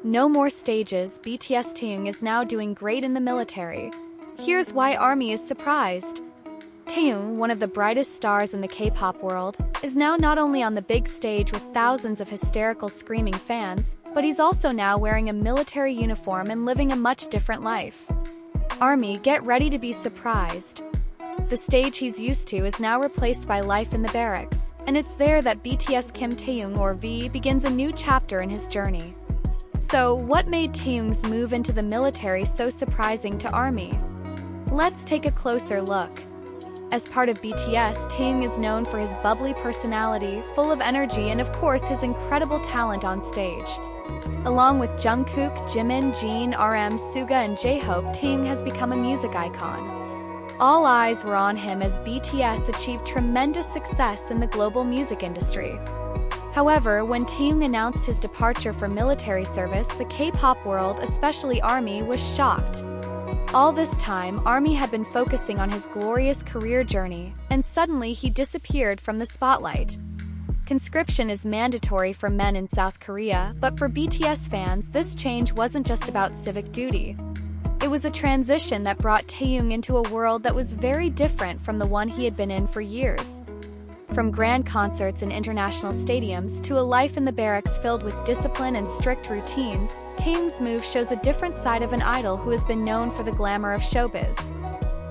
No more stages, BTS Taehyung is now doing great in the military. Here's why ARMY is surprised. Taehyung, one of the brightest stars in the K-pop world, is now not only on the big stage with thousands of hysterical screaming fans, but he's also now wearing a military uniform and living a much different life. ARMY, get ready to be surprised. The stage he's used to is now replaced by life in the barracks, and it's there that BTS Kim Taehyung, or V, begins a new chapter in his journey. So, what made Taehyung's move into the military so surprising to ARMY? Let's take a closer look. As part of BTS, Taehyung is known for his bubbly personality, full of energy, and of course his incredible talent on stage. Along with Jungkook, Jimin, Jin, RM, Suga, and J-Hope, Taehyung has become a music icon. All eyes were on him as BTS achieved tremendous success in the global music industry. However, when Taehyung announced his departure for military service, the K-pop world, especially ARMY, was shocked. All this time, ARMY had been focusing on his glorious career journey, and suddenly he disappeared from the spotlight. Conscription is mandatory for men in South Korea, but for BTS fans, this change wasn't just about civic duty. It was a transition that brought Taehyung into a world that was very different from the one he had been in for years. From grand concerts in international stadiums to a life in the barracks filled with discipline and strict routines, Taehyung's move shows a different side of an idol who has been known for the glamour of showbiz.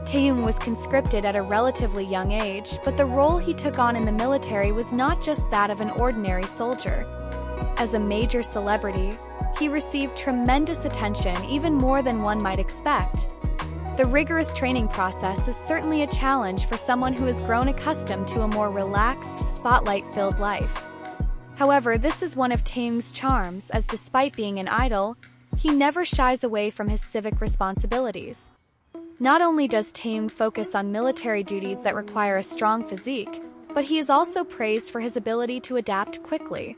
Taehyung was conscripted at a relatively young age, but the role he took on in the military was not just that of an ordinary soldier. As a major celebrity, he received tremendous attention, even more than one might expect. The rigorous training process is certainly a challenge for someone who has grown accustomed to a more relaxed, spotlight-filled life. However, this is one of Taehyung's charms, as despite being an idol, he never shies away from his civic responsibilities. Not only does Taehyung focus on military duties that require a strong physique, but he is also praised for his ability to adapt quickly.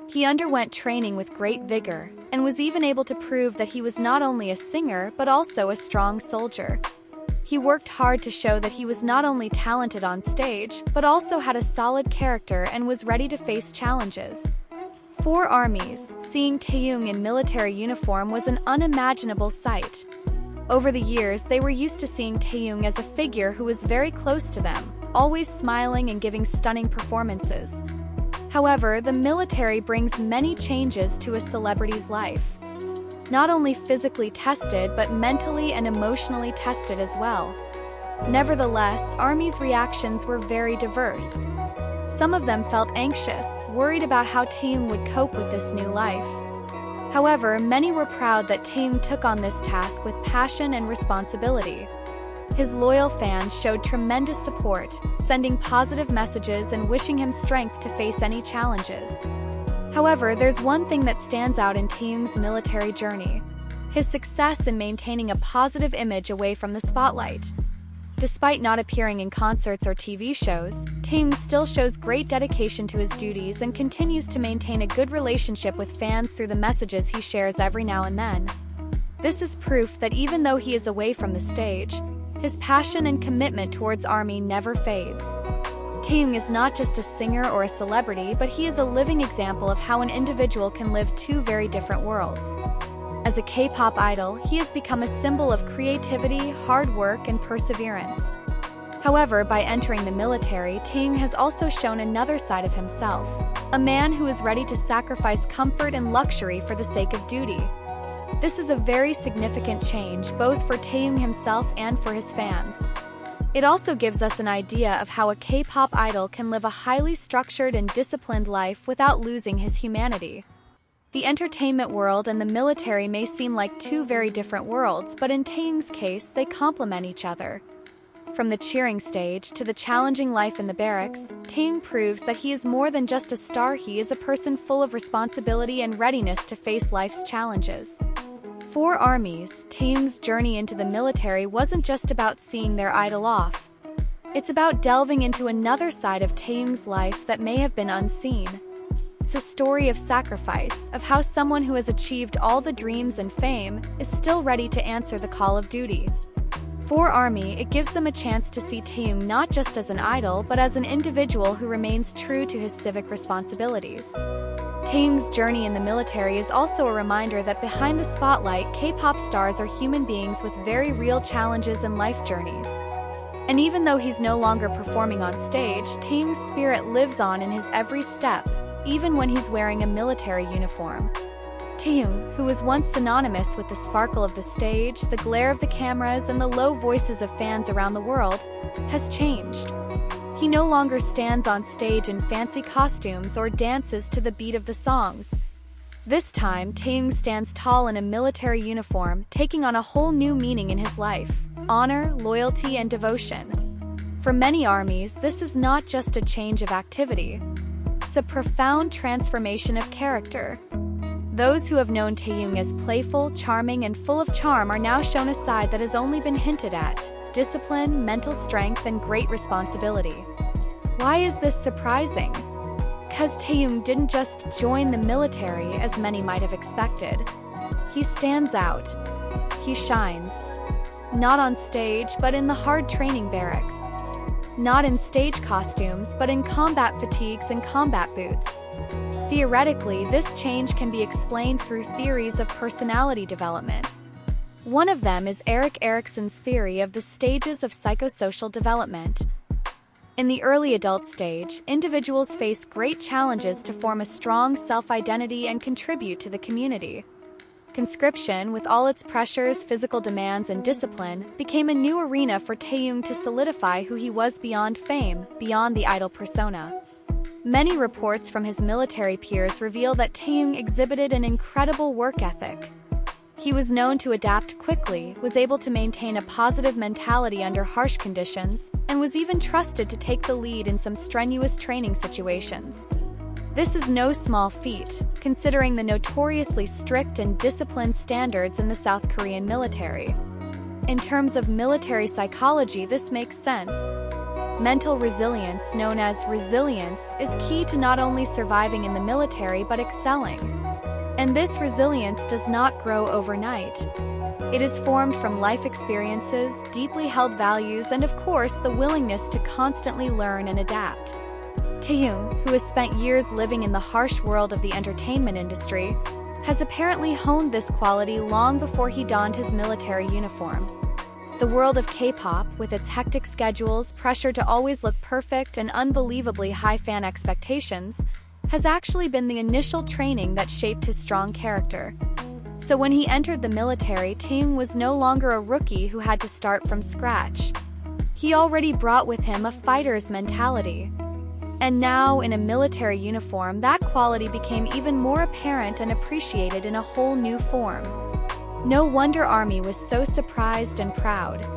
He underwent training with great vigor, and was even able to prove that he was not only a singer but also a strong soldier. He worked hard to show that he was not only talented on stage, but also had a solid character and was ready to face challenges. For ARMYs, seeing Taehyung in military uniform was an unimaginable sight. Over the years, they were used to seeing Taehyung as a figure who was very close to them, always smiling and giving stunning performances. However, the military brings many changes to a celebrity's life. Not only physically tested, but mentally and emotionally tested as well. Nevertheless, ARMY's reactions were very diverse. Some of them felt anxious, worried about how Taehyung would cope with this new life. However, many were proud that Taehyung took on this task with passion and responsibility. His loyal fans showed tremendous support, sending positive messages and wishing him strength to face any challenges. However, there's one thing that stands out in Taehyung's military journey: his success in maintaining a positive image away from the spotlight. Despite not appearing in concerts or TV shows, Taehyung still shows great dedication to his duties and continues to maintain a good relationship with fans through the messages he shares every now and then. This is proof that even though he is away from the stage, his passion and commitment towards ARMY never fades. Taehyung is not just a singer or a celebrity, but he is a living example of how an individual can live two very different worlds. As a K-pop idol, he has become a symbol of creativity, hard work, and perseverance. However, by entering the military, Taehyung has also shown another side of himself, a man who is ready to sacrifice comfort and luxury for the sake of duty. This is a very significant change, both for Taehyung himself and for his fans. It also gives us an idea of how a K-pop idol can live a highly structured and disciplined life without losing his humanity. The entertainment world and the military may seem like two very different worlds, but in Taehyung's case, they complement each other. From the cheering stage to the challenging life in the barracks, Taehyung proves that he is more than just a star. He is a person full of responsibility and readiness to face life's challenges. For ARMYs, Taehyung's journey into the military wasn't just about seeing their idol off. It's about delving into another side of Taehyung's life that may have been unseen. It's a story of sacrifice, of how someone who has achieved all the dreams and fame is still ready to answer the call of duty. For ARMY, it gives them a chance to see Taehyung not just as an idol but as an individual who remains true to his civic responsibilities. Taehyung's journey in the military is also a reminder that behind the spotlight, K-pop stars are human beings with very real challenges and life journeys. And even though he's no longer performing on stage, Taehyung's spirit lives on in his every step, even when he's wearing a military uniform. Taehyung, who was once synonymous with the sparkle of the stage, the glare of the cameras, and the low voices of fans around the world, has changed. He no longer stands on stage in fancy costumes or dances to the beat of the songs. This time, Taehyung stands tall in a military uniform, taking on a whole new meaning in his life: honor, loyalty, and devotion. For many ARMYs, this is not just a change of activity. It's a profound transformation of character. Those who have known Taehyung as playful, charming, and full of charm are now shown a side that has only been hinted at: discipline, mental strength, and great responsibility. Why is this surprising? Because Taehyung didn't just join the military as many might have expected. He stands out. He shines. Not on stage, but in the hard training barracks. Not in stage costumes, but in combat fatigues and combat boots. Theoretically, this change can be explained through theories of personality development. One of them is Erik Erikson's theory of the stages of psychosocial development. In the early adult stage, individuals face great challenges to form a strong self-identity and contribute to the community. Conscription, with all its pressures, physical demands, and discipline, became a new arena for Taehyung to solidify who he was beyond fame, beyond the idol persona. Many reports from his military peers reveal that Taehyung exhibited an incredible work ethic. He was known to adapt quickly, was able to maintain a positive mentality under harsh conditions, and was even trusted to take the lead in some strenuous training situations. This is no small feat, considering the notoriously strict and disciplined standards in the South Korean military. In terms of military psychology, this makes sense. Mental resilience, known as resilience, is key to not only surviving in the military but excelling. And this resilience does not grow overnight. It is formed from life experiences, deeply held values, and of course, the willingness to constantly learn and adapt. Taehyung, who has spent years living in the harsh world of the entertainment industry, has apparently honed this quality long before he donned his military uniform. The world of K-pop, with its hectic schedules, pressure to always look perfect, and unbelievably high fan expectations, has actually been the initial training that shaped his strong character. So when he entered the military, Taehyung was no longer a rookie who had to start from scratch. He already brought with him a fighter's mentality. And now, in a military uniform, that quality became even more apparent and appreciated in a whole new form. No wonder ARMY was so surprised and proud.